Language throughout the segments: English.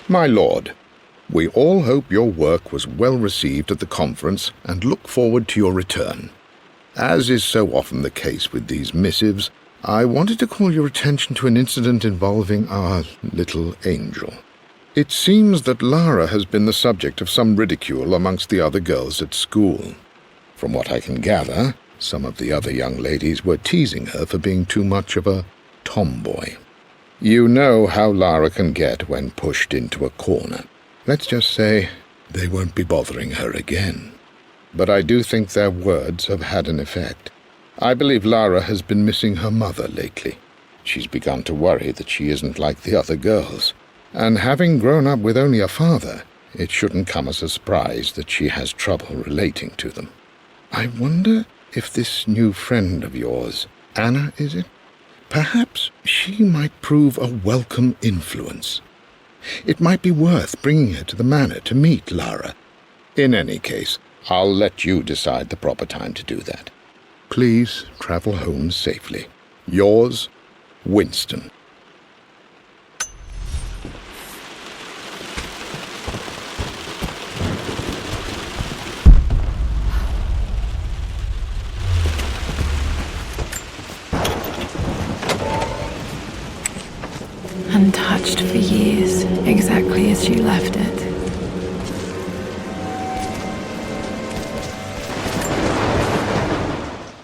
My lord, we all hope your work was well received at the conference and look forward to your return. As is so often the case with these missives, I wanted to call your attention to an incident involving our little angel. It seems that Lara has been the subject of some ridicule amongst the other girls at school. From what I can gather, some of the other young ladies were teasing her for being too much of a tomboy. You know how Lara can get when pushed into a corner. Let's just say they won't be bothering her again. But I do think their words have had an effect. I believe Lara has been missing her mother lately. She's begun to worry that she isn't like the other girls. And having grown up with only a father, it shouldn't come as a surprise that she has trouble relating to them. I wonder if this new friend of yours, Anna, is it? Perhaps she might prove a welcome influence. It might be worth bringing her to the manor to meet Lara. In any case, I'll let you decide the proper time to do that. Please travel home safely. Yours, Winston. Untouched for years, exactly as you left it.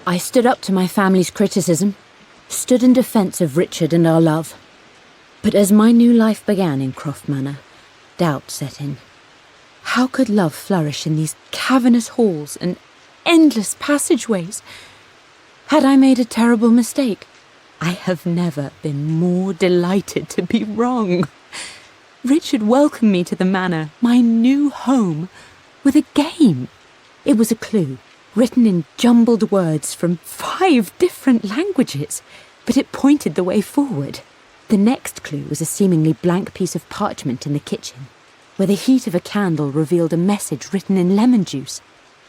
I stood up to my family's criticism, stood in defense of Richard and our love. But as my new life began in Croft Manor, doubt set in. How could love flourish in these cavernous halls and endless passageways? Had I made a terrible mistake? I have never been more delighted to be wrong. Richard welcomed me to the manor, my new home, with a game. It was a clue, written in jumbled words from 5 different languages, but it pointed the way forward. The next clue was a seemingly blank piece of parchment in the kitchen, where the heat of a candle revealed a message written in lemon juice.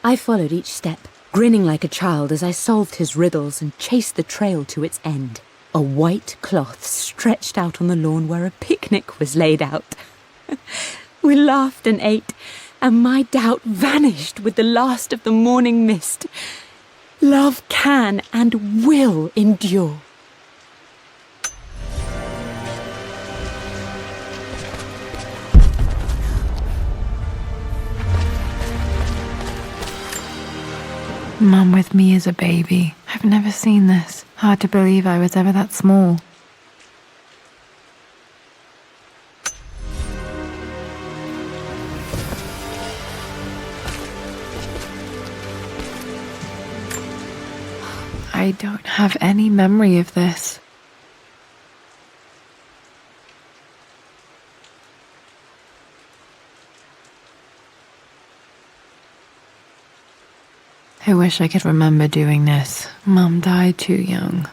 I followed each step, grinning like a child as I solved his riddles and chased the trail to its end. A white cloth stretched out on the lawn where a picnic was laid out. We laughed and ate, and my doubt vanished with the last of the morning mist. Love can and will endure. Mum with me as a baby. I've never seen this. Hard to believe I was ever that small. I don't have any memory of this. I wish I could remember doing this. Mum died too young.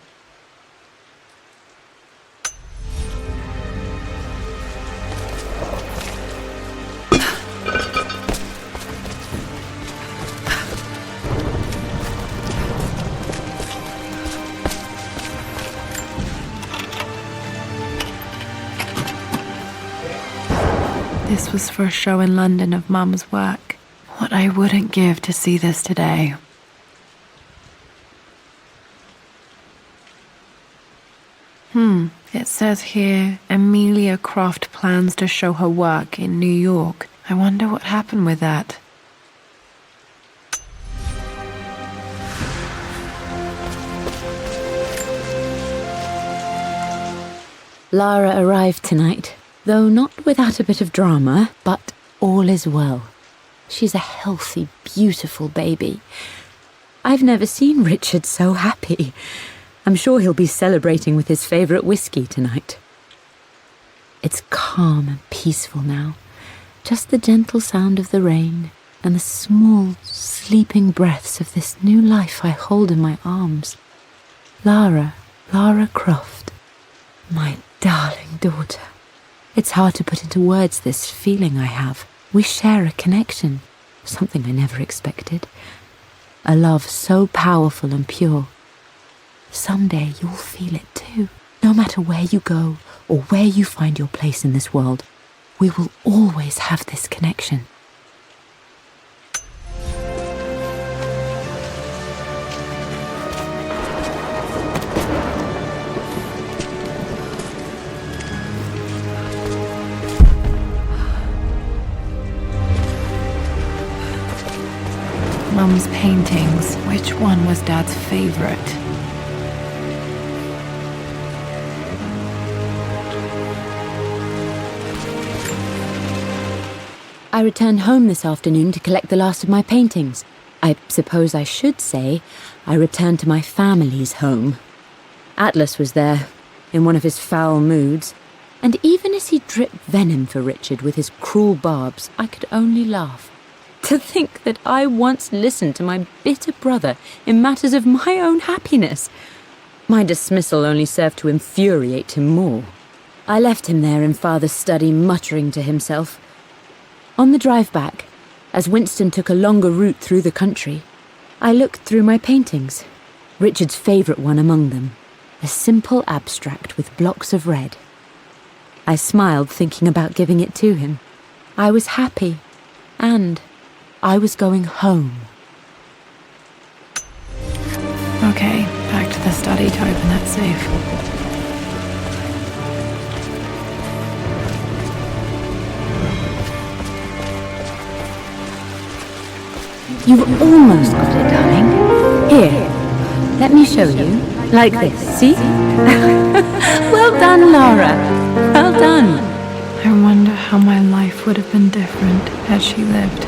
This was for a show in London of Mum's work. What I wouldn't give to see this today. It says here, Amelia Croft plans to show her work in New York. I wonder what happened with that. Lara arrived tonight, though not without a bit of drama, but all is well. She's a healthy, beautiful baby. I've never seen Richard so happy. I'm sure he'll be celebrating with his favourite whiskey tonight. It's calm and peaceful now. Just the gentle sound of the rain and the small, sleeping breaths of this new life I hold in my arms. Lara Croft, my darling daughter. It's hard to put into words this feeling I have. We share a connection, something I never expected. A love so powerful and pure. Someday you'll feel it too, no matter where you go or where you find your place in this world. We will always have this connection. Mum's paintings. Which one was Dad's favorite? I returned home this afternoon to collect the last of my paintings. I suppose I should say I returned to my family's home. Atlas was there, in one of his foul moods, and even as he dripped venom for Richard with his cruel barbs, I could only laugh. To think that I once listened to my bitter brother in matters of my own happiness. My dismissal only served to infuriate him more. I left him there in Father's study, muttering to himself. On the drive back, as Winston took a longer route through the country, I looked through my paintings, Richard's favourite one among them, a simple abstract with blocks of red. I smiled, thinking about giving it to him. I was happy, and I was going home. Okay, back to the study to open that safe. You've almost got it, darling. Here, let me show you. Like this, see? Well done, Lara. Well done. I wonder how my life would have been different had she lived.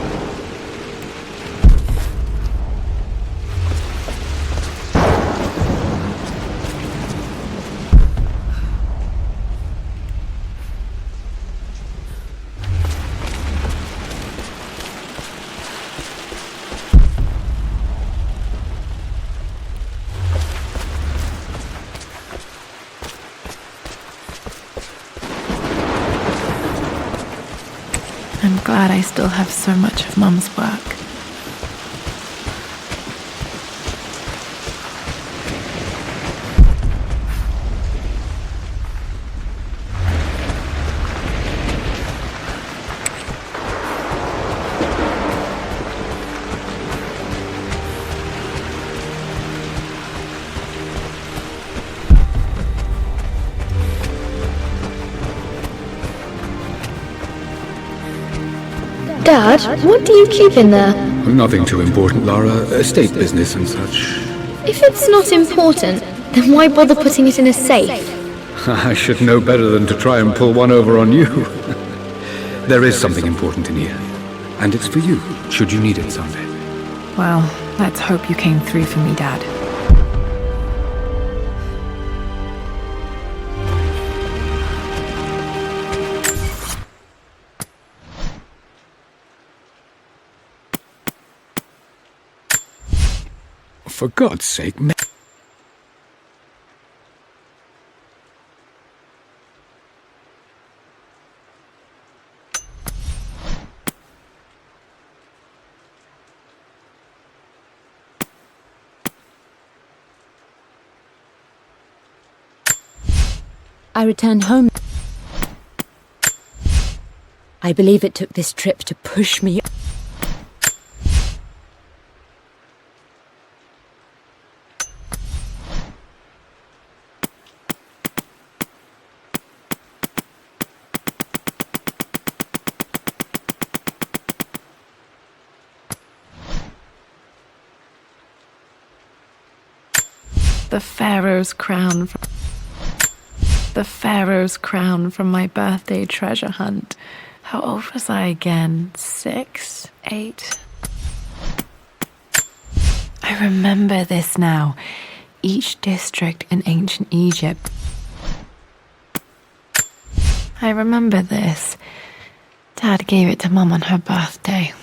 I'm glad I still have so much of Mum's work. Dad, what do you keep in there? Nothing too important, Lara. Estate business and such. If it's not important, then why bother putting it in a safe? I should know better than to try and pull one over on you. There is something important in here. And it's for you, should you need it someday. Well, let's hope you came through for me, Dad. For God's sake, I returned home. I believe it took this trip to push me. The Pharaoh's crown from my birthday treasure hunt. How old was I again? 6? 8? I remember this now. Each district in ancient Egypt. I remember this. Dad gave it to Mum on her birthday.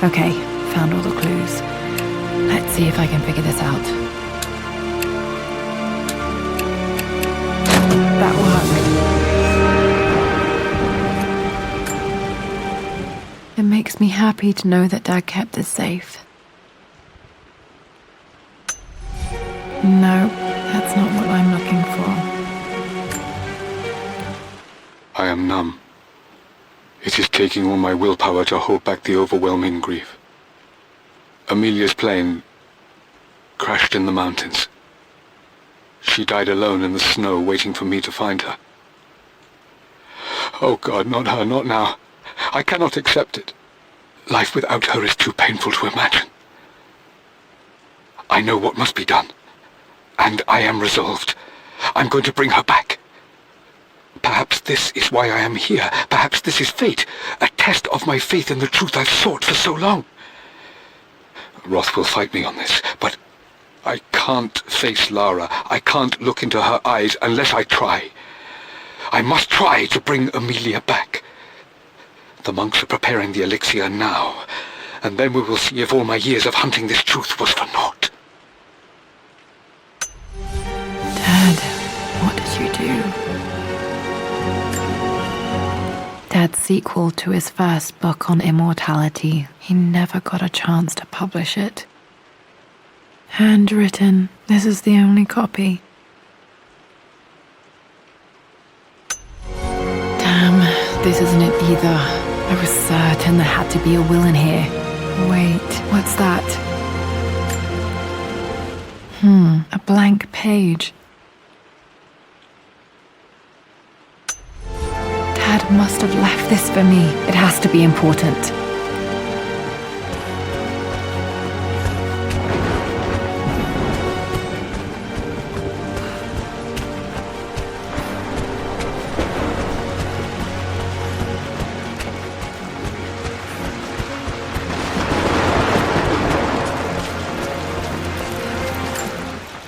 Okay, found all the clues. Let's see if I can figure this out. happy to know that Dad kept this safe. No, that's not what I'm looking for. I am numb. It is taking all my willpower to hold back the overwhelming grief. Amelia's plane crashed in the mountains. She died alone in the snow, waiting for me to find her. Oh God, not her, not now. I cannot accept it. Life without her is too painful to imagine. I know what must be done, and I am resolved. I'm going to bring her back. Perhaps this is why I am here. Perhaps this is fate, a test of my faith in the truth I've sought for so long. Roth will fight me on this, but I can't face Lara. I can't look into her eyes unless I try. I must try to bring Amelia back. The monks are preparing the elixir now, and then we will see if all my years of hunting this truth was for naught. Dad, what did you do? Dad's sequel to his first book on immortality. He never got a chance to publish it. Handwritten. This is the only copy. Damn, this isn't it either. I was certain there had to be a will in here. Wait, what's that? A blank page. Dad must have left this for me. It has to be important.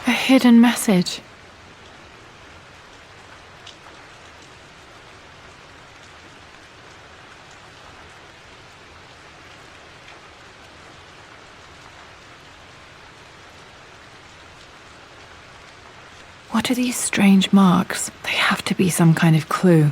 A hidden message. What are these strange marks? They have to be some kind of clue.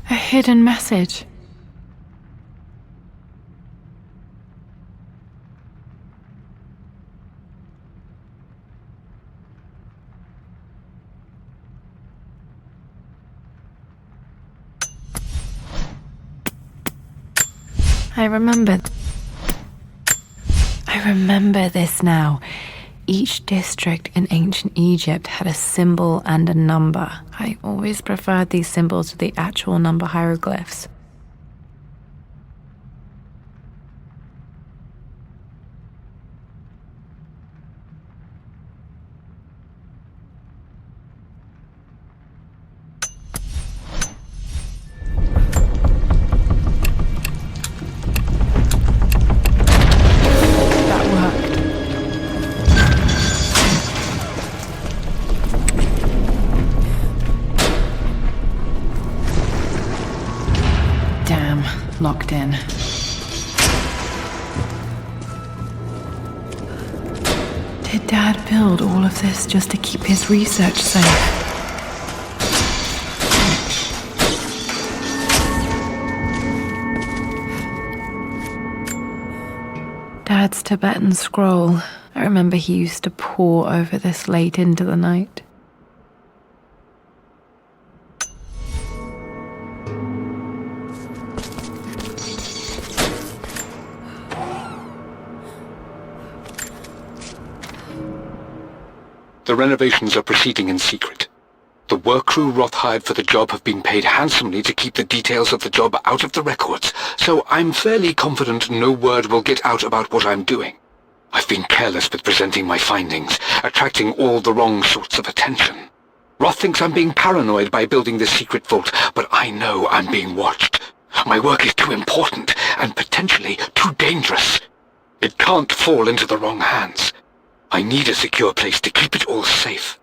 A hidden message. I remember this now. Each district in ancient Egypt had a symbol and a number. I always preferred these symbols to the actual number hieroglyphs. Did Dad build all of this just to keep his research safe? Dad's Tibetan scroll. I remember he used to pore over this late into the night. The renovations are proceeding in secret. The work crew Roth hired for the job have been paid handsomely to keep the details of the job out of the records, so I'm fairly confident no word will get out about what I'm doing. I've been careless with presenting my findings, attracting all the wrong sorts of attention. Roth thinks I'm being paranoid by building this secret vault, but I know I'm being watched. My work is too important, and potentially too dangerous. It can't fall into the wrong hands. I need a secure place to keep it all safe.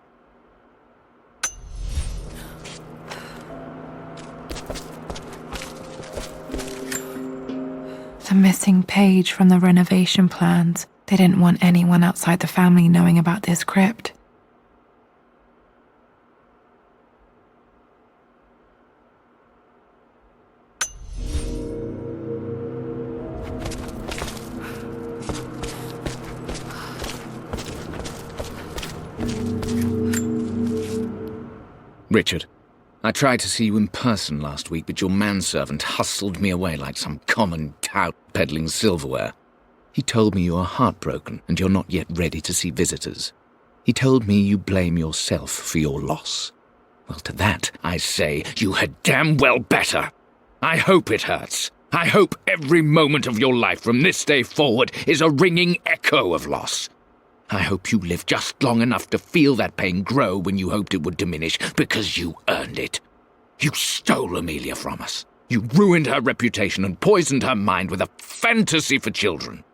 The missing page from the renovation plans. They didn't want anyone outside the family knowing about this crypt. Richard, I tried to see you in person last week, but your manservant hustled me away like some common tout peddling silverware. He told me you are heartbroken and you're not yet ready to see visitors. He told me you blame yourself for your loss. Well, to that, I say you had damn well better. I hope it hurts. I hope every moment of your life from this day forward is a ringing echo of loss. I hope you live just long enough to feel that pain grow when you hoped it would diminish, because you earned it. You stole Amelia from us. You ruined her reputation and poisoned her mind with a fantasy for children.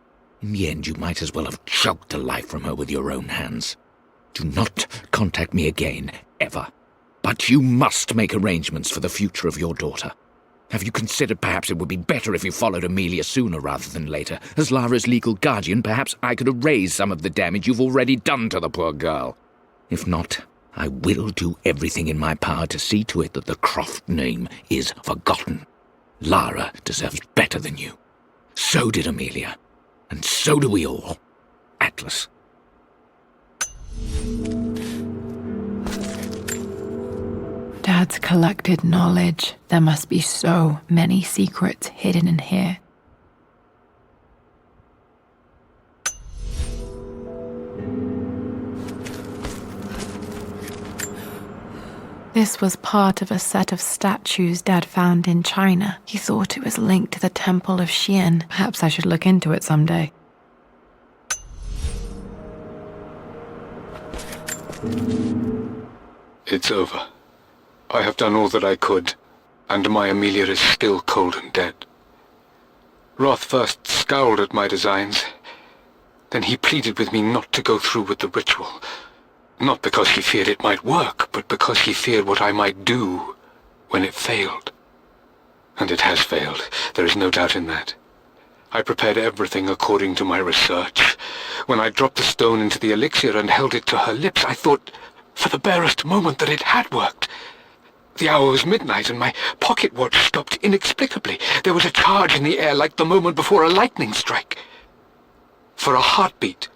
In the end, you might as well have choked the life from her with your own hands. Do not contact me again, ever. But you must make arrangements for the future of your daughter. Have you considered perhaps it would be better if you followed Amelia sooner rather than later? As Lara's legal guardian, perhaps I could erase some of the damage you've already done to the poor girl. If not, I will do everything in my power to see to it that the Croft name is forgotten. Lara deserves better than you. So did Amelia. And so do we all. Atlas. Dad's collected knowledge. There must be so many secrets hidden in here. This was part of a set of statues Dad found in China. He thought it was linked to the Temple of Xian. Perhaps I should look into it someday. It's over. I have done all that I could, and my Amelia is still cold and dead. Roth first scowled at my designs. Then he pleaded with me not to go through with the ritual. Not because he feared it might work, but because he feared what I might do when it failed. And it has failed. There is no doubt in that. I prepared everything according to my research. When I dropped the stone into the elixir and held it to her lips, I thought for the barest moment that it had worked. The hour was midnight, and my pocket watch stopped inexplicably. There was a charge in the air like the moment before a lightning strike. For a heartbeat,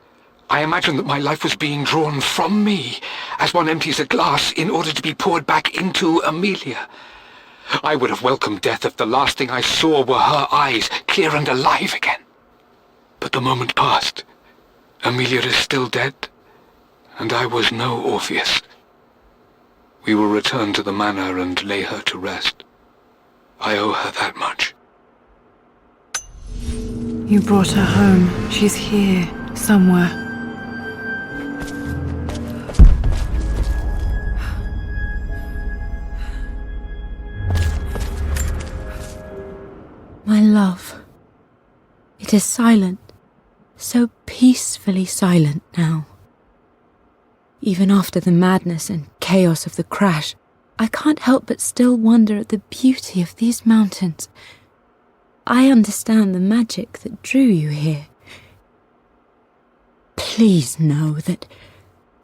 I imagined that my life was being drawn from me, as one empties a glass in order to be poured back into Amelia. I would have welcomed death if the last thing I saw were her eyes, clear and alive again. But the moment passed. Amelia is still dead, and I was no Orpheus. We will return to the Manor and lay her to rest. I owe her that much. You brought her home. She's here, somewhere. My love. It is silent, so peacefully silent now. Even after the madness and chaos of the crash, I can't help but still wonder at the beauty of these mountains. I understand the magic that drew you here. please know that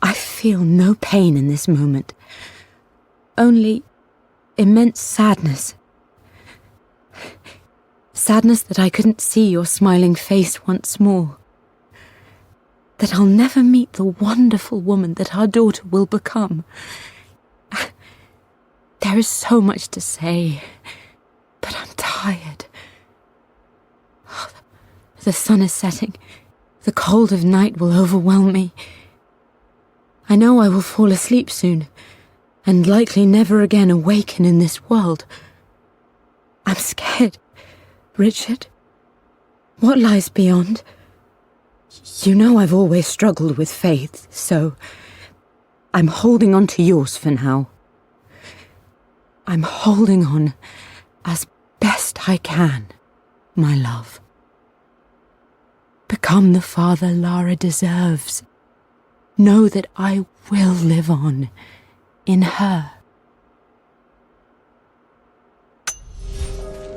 I feel no pain in this moment. Only immense sadness. Sadness that I couldn't see your smiling face once more. That I'll never meet the wonderful woman that our daughter will become. There is so much to say, but I'm tired. The sun is setting. The cold of night will overwhelm me. I know I will fall asleep soon, and likely never again awaken in this world. I'm scared. Richard, what lies beyond? You know I've always struggled with faith, so I'm holding on to yours for now. I'm holding on as best I can, my love. Become the father Lara deserves. Know that I will live on in her.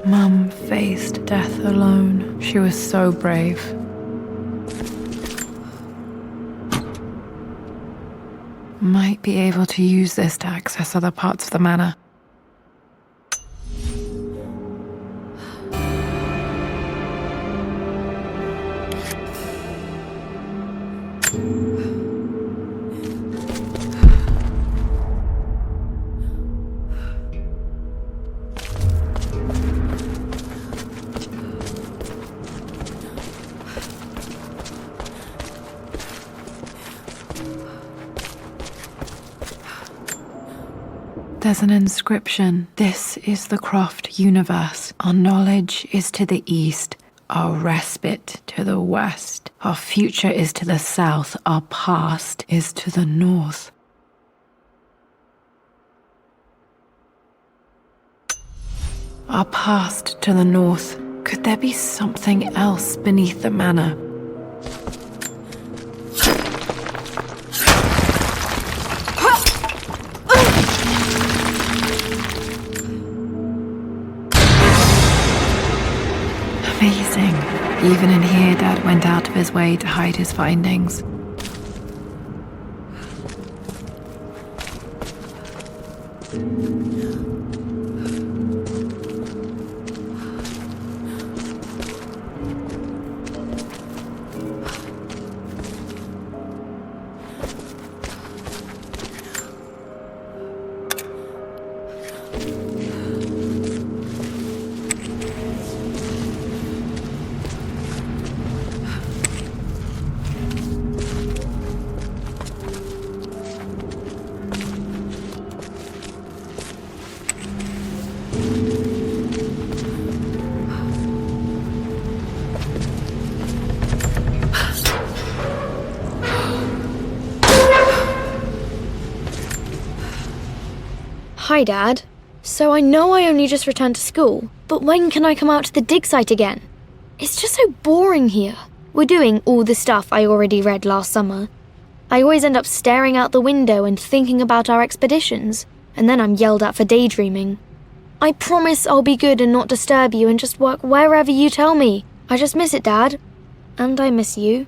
Mum faced death alone. She was so brave. Might be able to use this to access other parts of the manor. There's an inscription. This is the Croft universe. Our knowledge is to the east, our respite to the west. Our future is to the south, our past is to the north. Our past to the north. Could there be something else beneath the manor? Amazing. Even in here, Dad went out of his way to hide his findings. Hi, Dad. So I know I only just returned to school, but when can I come out to the dig site again? It's just so boring here. We're doing all the stuff I already read last summer. I always end up staring out the window and thinking about our expeditions, and then I'm yelled at for daydreaming. I promise I'll be good and not disturb you and just work wherever you tell me. I just miss it, Dad. And I miss you.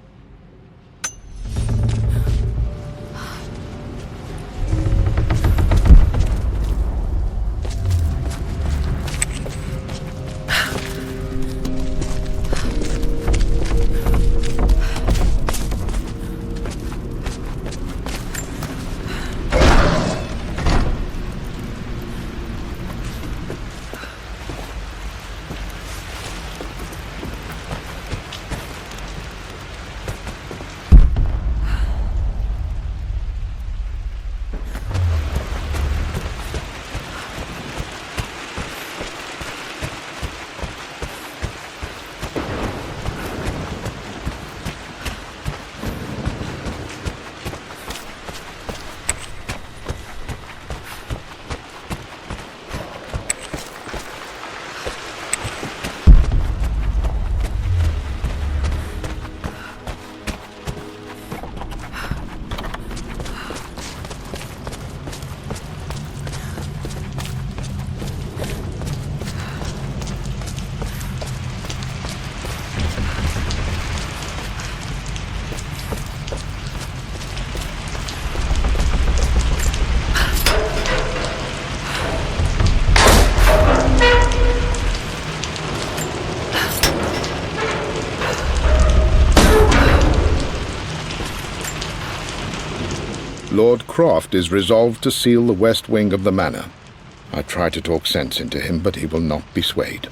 Lord Croft is resolved to seal the west wing of the manor. I try to talk sense into him, but he will not be swayed.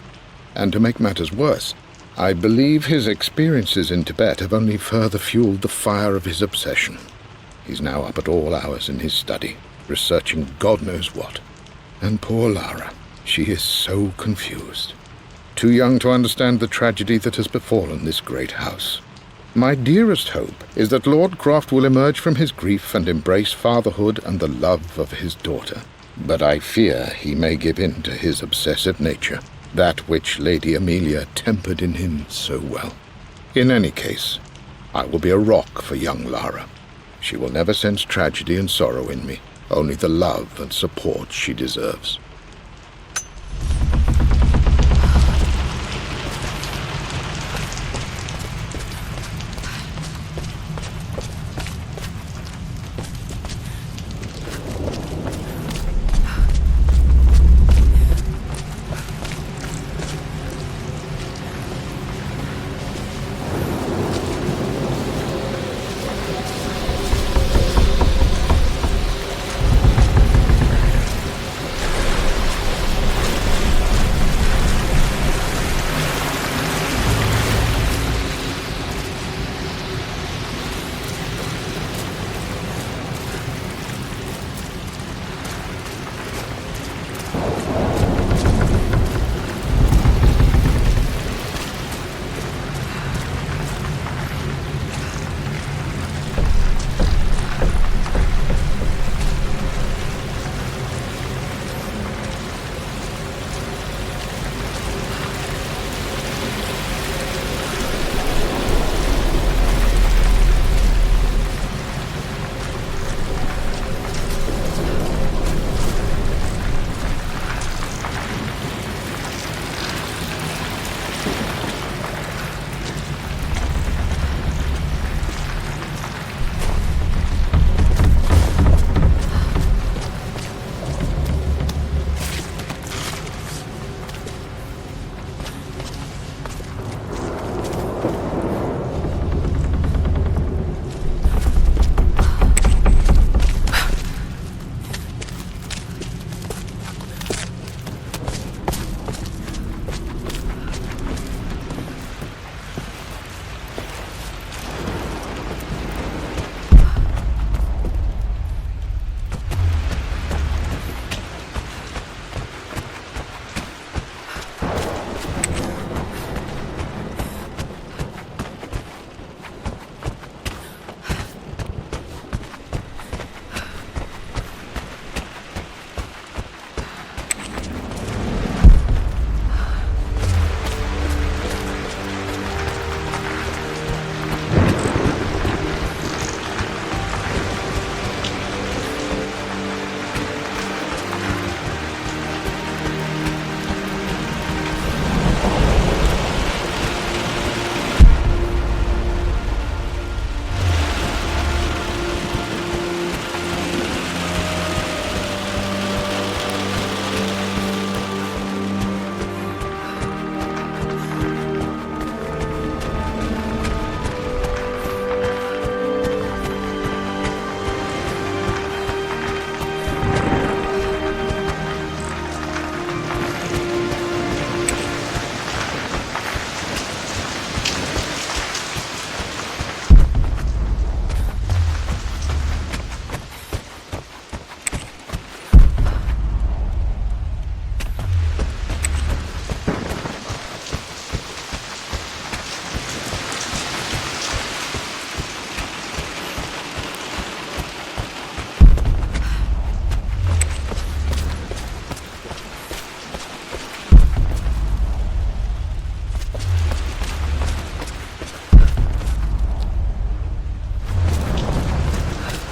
And to make matters worse, I believe his experiences in Tibet have only further fueled the fire of his obsession. He's now up at all hours in his study, researching God knows what. And poor Lara, she is so confused. Too young to understand the tragedy that has befallen this great house. My dearest hope is that Lord Croft will emerge from his grief and embrace fatherhood and the love of his daughter. But I fear he may give in to his obsessive nature, that which Lady Amelia tempered in him so well. In any case, I will be a rock for young Lara. She will never sense tragedy and sorrow in me, only the love and support she deserves.